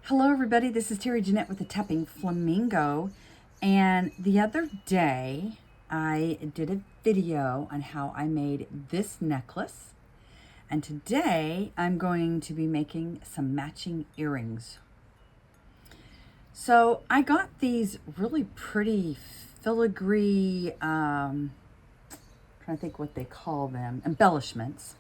Hello everybody, this is Terry Jeanette with the Tapping Flamingo, and the other day I did a video on how I made this necklace, and today I'm going to be making some matching earrings. So I got these really pretty filigree, trying to think what they call them, embellishments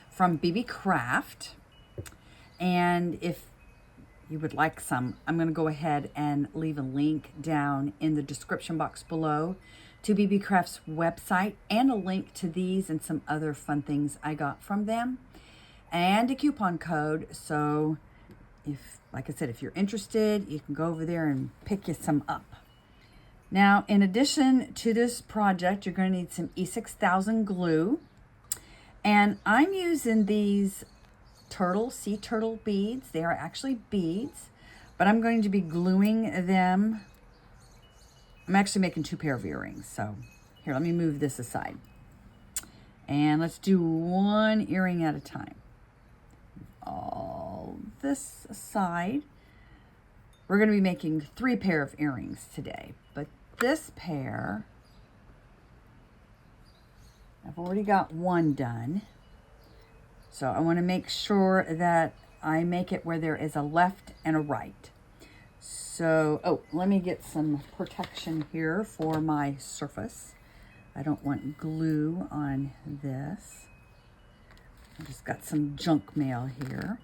from BB Craft, and if you would like some, I'm going to go ahead and leave a link down in the description box below to BB Craft's website and a link to these and some other fun things I got from them and a coupon code. So if, like I said, if you're interested, you can go over there and pick you some up. Now, in addition to this project, you're going to need some E6000 glue, and I'm using these sea turtle beads. They are actually beads, but I'm going to be gluing them. I'm actually making 2 pair of earrings. So here, let me move this aside. And let's do 1 earring at a time. All this aside. We're going to be making 3 pair of earrings today, but this pair, I've already got 1 done. So I want to make sure that I make it where there is a left and a right. So, let me get some protection here for my surface. I don't want glue on this. I just got some junk mail here.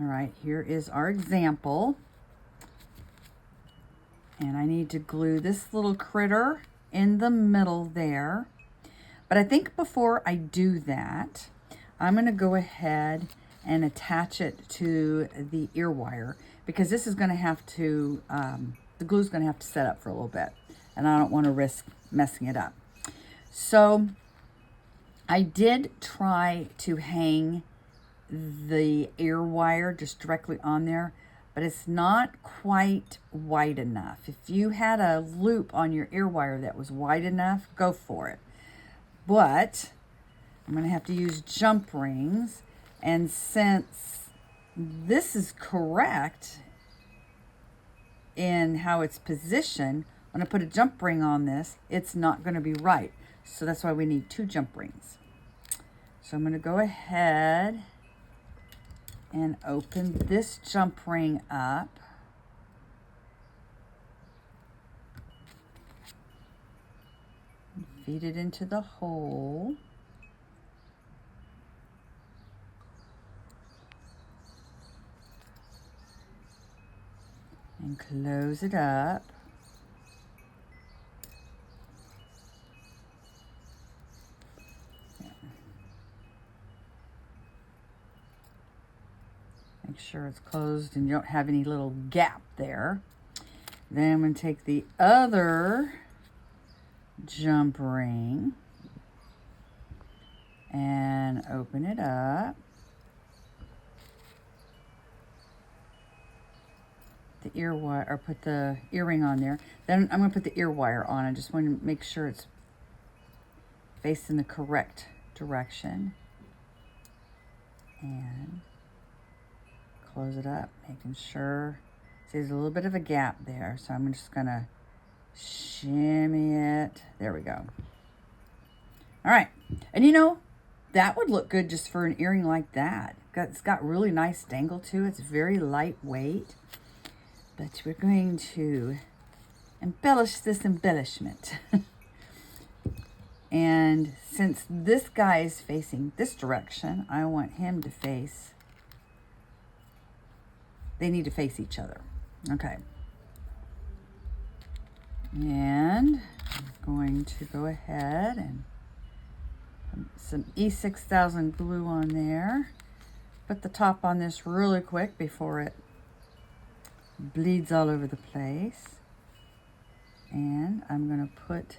All right, here is our example. And I need to glue this little critter in the middle there. But I think before I do that, I'm going to go ahead and attach it to the ear wire, because this is going to have to, the glue is going to have to set up for a little bit, and I don't want to risk messing it up. So I did try to hang the ear wire just directly on there, but it's not quite wide enough. If you had a loop on your ear wire that was wide enough, go for it. But I'm going to have to use jump rings, and since this is correct in how it's positioned, when I put a jump ring on this, it's not going to be right. So that's why we need 2 jump rings. So I'm going to go ahead and open this jump ring up. Feed it into the hole. And close it up. Make sure it's closed and you don't have any little gap there. Then I'm going to take the other jump ring and open it up. The ear wire, or put the earring on there. Then I'm going to put the ear wire on. I just want to make sure it's facing the correct direction. And close it up, making sure. See, there's a little bit of a gap there, so I'm just going to shimmy it. There we go. All right. And you know, that would look good just for an earring like that. It's got really nice dangle to it. It's very lightweight. But we're going to embellish this embellishment. And since this guy is facing this direction, I want him to face, they need to face each other. Okay. And I'm going to go ahead and put some E6000 glue on there. Put the top on this really quick before it bleeds all over the place. And I'm going to put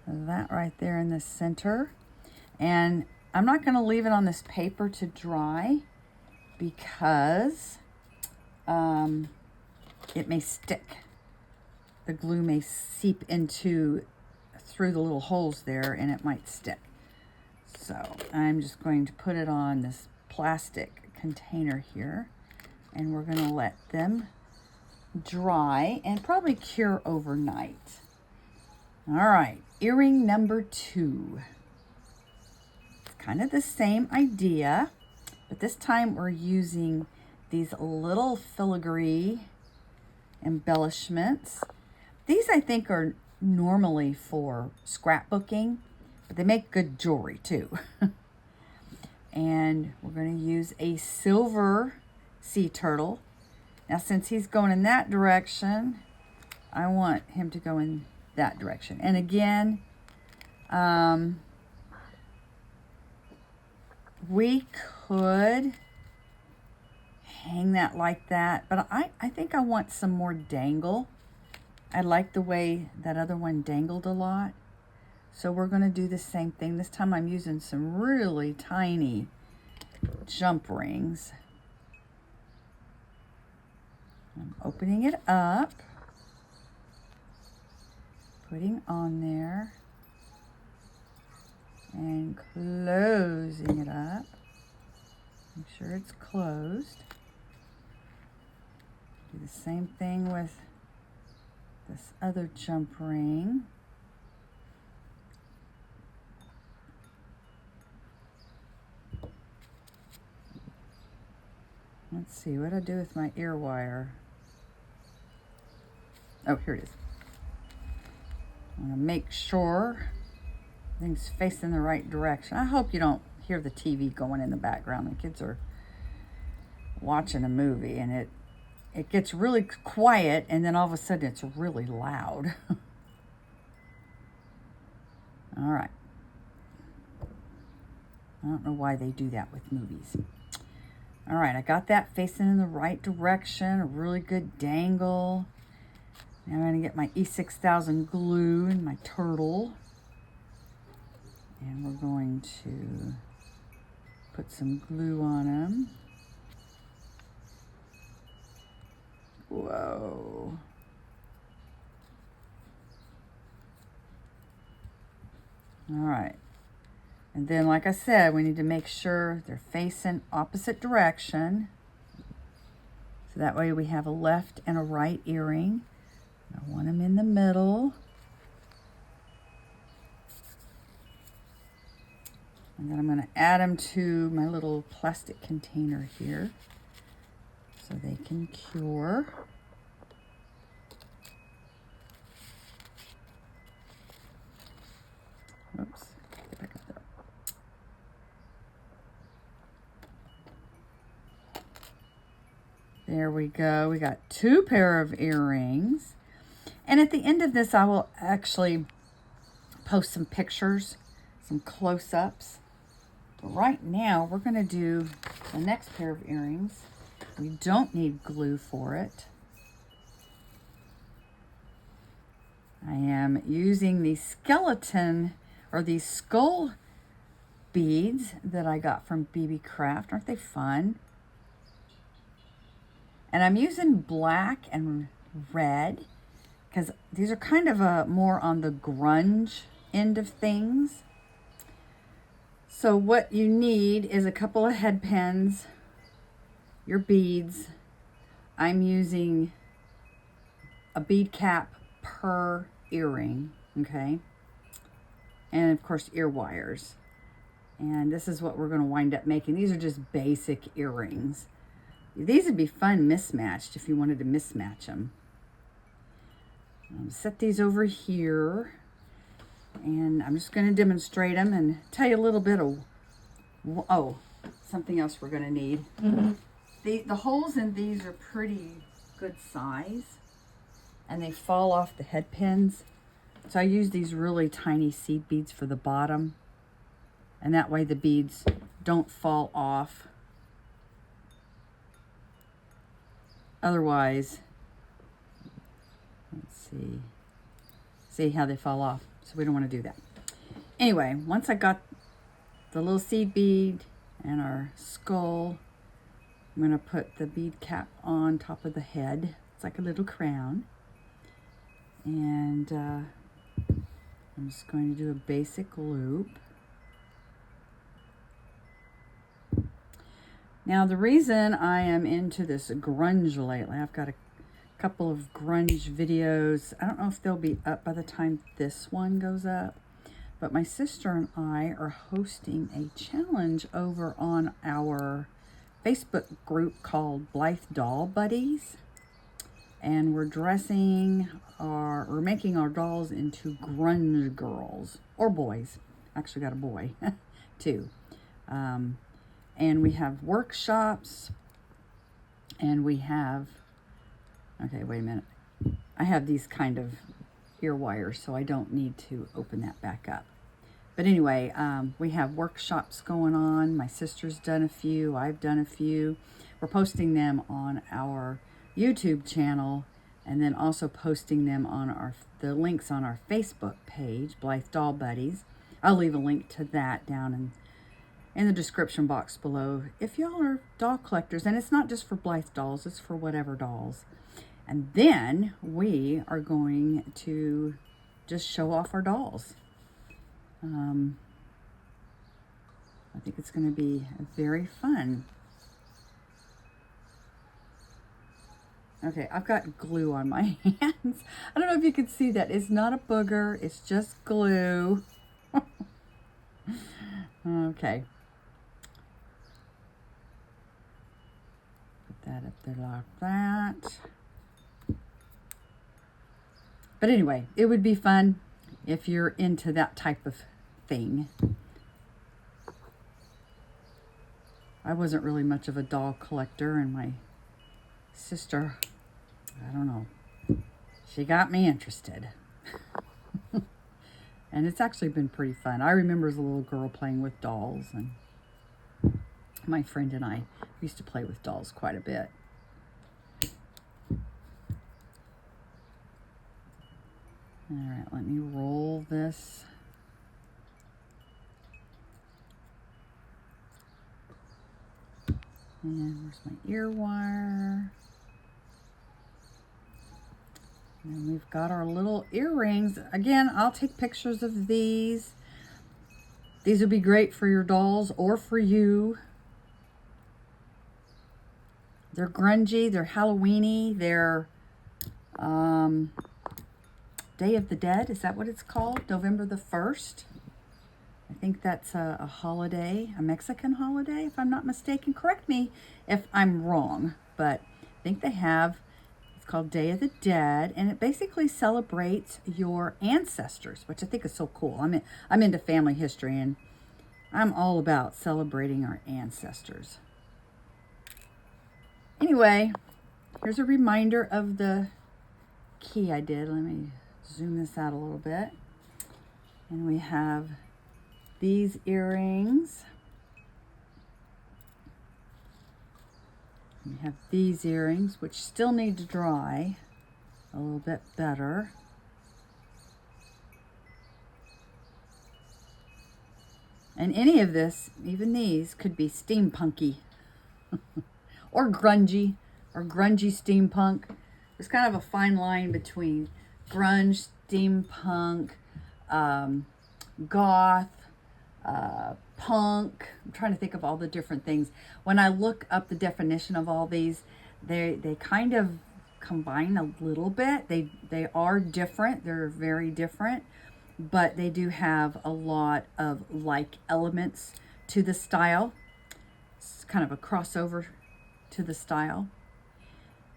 that right there in the center. And I'm not going to leave it on this paper to dry because it may stick. The glue may seep through the little holes there, and it might stick. So I'm just going to put it on this plastic container here And we're going to let them dry and probably cure overnight. All right, earring number 2. It's kind of the same idea, but this time we're using these little filigree embellishments. These I think are normally for scrapbooking, but they make good jewelry too. And we're going to use a silver sea turtle. Now since he's going in that direction, I want him to go in that direction. And again, we could hang that like that, but I think I want some more dangle. I like the way that other one dangled a lot. So we're going to do the same thing. This time I'm using some really tiny jump rings. I'm opening it up, putting on there, and closing it up. Make sure it's closed. Do the same thing with this other jump ring. Let's see, what do I do with my ear wire? Oh, here it is. I want to make sure things facing the right direction. I hope you don't hear the TV going in the background. The kids are watching a movie and it gets really quiet and then all of a sudden it's really loud. All right. I don't know why they do that with movies. All right, I got that facing in the right direction, a really good dangle. Now I'm going to get my E6000 glue and my turtle. And we're going to put some glue on them. Whoa. All right. And then, like I said, we need to make sure they're facing opposite direction. So that way we have a left and a right earring. I want them in the middle. And then I'm going to add them to my little plastic container here so they can cure. Oops. Get back up there. There we go. We got 2 pair of earrings. And at the end of this, I will actually post some pictures, some close-ups. But right now, we're going to do the next pair of earrings. We don't need glue for it. I am using the skeleton or these skull beads that I got from BB Craft. Aren't they fun? And I'm using black and red because these are kind of more on the grunge end of things. So what you need is a couple of head pins, your beads. I'm using a bead cap per earring, okay? And of course ear wires. And this is what we're going to wind up making. These are just basic earrings. These would be fun mismatched if you wanted to mismatch them. Set these over here. And I'm just going to demonstrate them and tell you a little bit of, oh, something else we're going to need. The holes in these are pretty good size. And they fall off the head pins. So I use these really tiny seed beads for the bottom. And that way the beads don't fall off. Otherwise, let's see how they fall off. So we don't want to do that. Anyway, once I got the little seed bead and our skull, I'm going to put the bead cap on top of the head. It's like a little crown. And I'm just going to do a basic loop. Now, the reason I am into this grunge lately, I've got a couple of grunge videos. I don't know if they'll be up by the time this one goes up, but my sister and I are hosting a challenge over on our Facebook group called Blythe Doll Buddies. And we're making our dolls into grunge girls or boys. Actually got a boy too. And we have workshops, and we have, okay, wait a minute. I have these kind of ear wires, so I don't need to open that back up. But anyway, we have workshops going on. My sister's done a few. I've done a few. We're posting them on our YouTube channel, and then also posting them on the links on our Facebook page, Blythe Doll Buddies. I'll leave a link to that down in the description box below. If y'all are doll collectors, and it's not just for Blythe dolls, it's for whatever dolls. And then we are going to just show off our dolls. I think it's going to be very fun. Okay, I've got glue on my hands. I don't know if you can see that. It's not a booger. It's just glue. Okay. Put that up there like that. But anyway, it would be fun if you're into that type of thing. I wasn't really much of a doll collector, and my sister, I don't know, she got me interested. And it's actually been pretty fun. I remember as a little girl playing with dolls, and my friend and I used to play with dolls quite a bit. All right, let me roll this. And where's my ear wire? And we've got our little earrings. Again, I'll take pictures of these. These would be great for your dolls or for you. They're grungy, they're Halloweeny, they're Day of the Dead, is that what it's called? November the 1st. I think that's a holiday, a Mexican holiday, if I'm not mistaken. Correct me if I'm wrong, but I think they have, it's called Day of the Dead, and it basically celebrates your ancestors, which I think is so cool. I'm into family history, and I'm all about celebrating our ancestors. Anyway, here's a reminder of the key I did. Let me zoom this out a little bit. And we have these earrings. We have these earrings, which still need to dry a little bit better. And any of this, even these, could be steampunky or grungy steampunk. There's kind of a fine line between grunge, steampunk, goth, punk. I'm trying to think of all the different things. When I look up the definition of all these, they kind of combine a little bit. They are different. They're very different, but they do have a lot of like elements to the style. It's kind of a crossover to the style.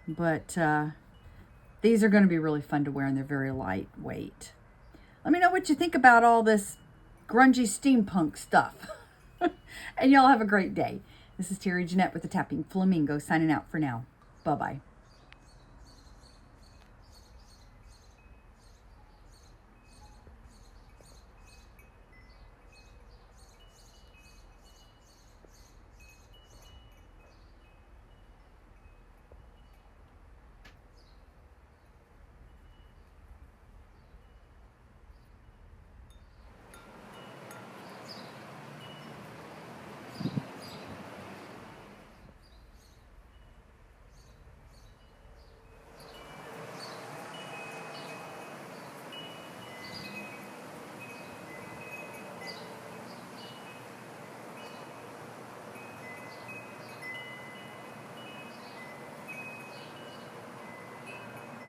But these are going to be really fun to wear, and they're very lightweight. Let me know what you think about all this grungy steampunk stuff. And y'all have a great day. This is Terry Jeanette with the Tapping Flamingo signing out for now. Bye-bye.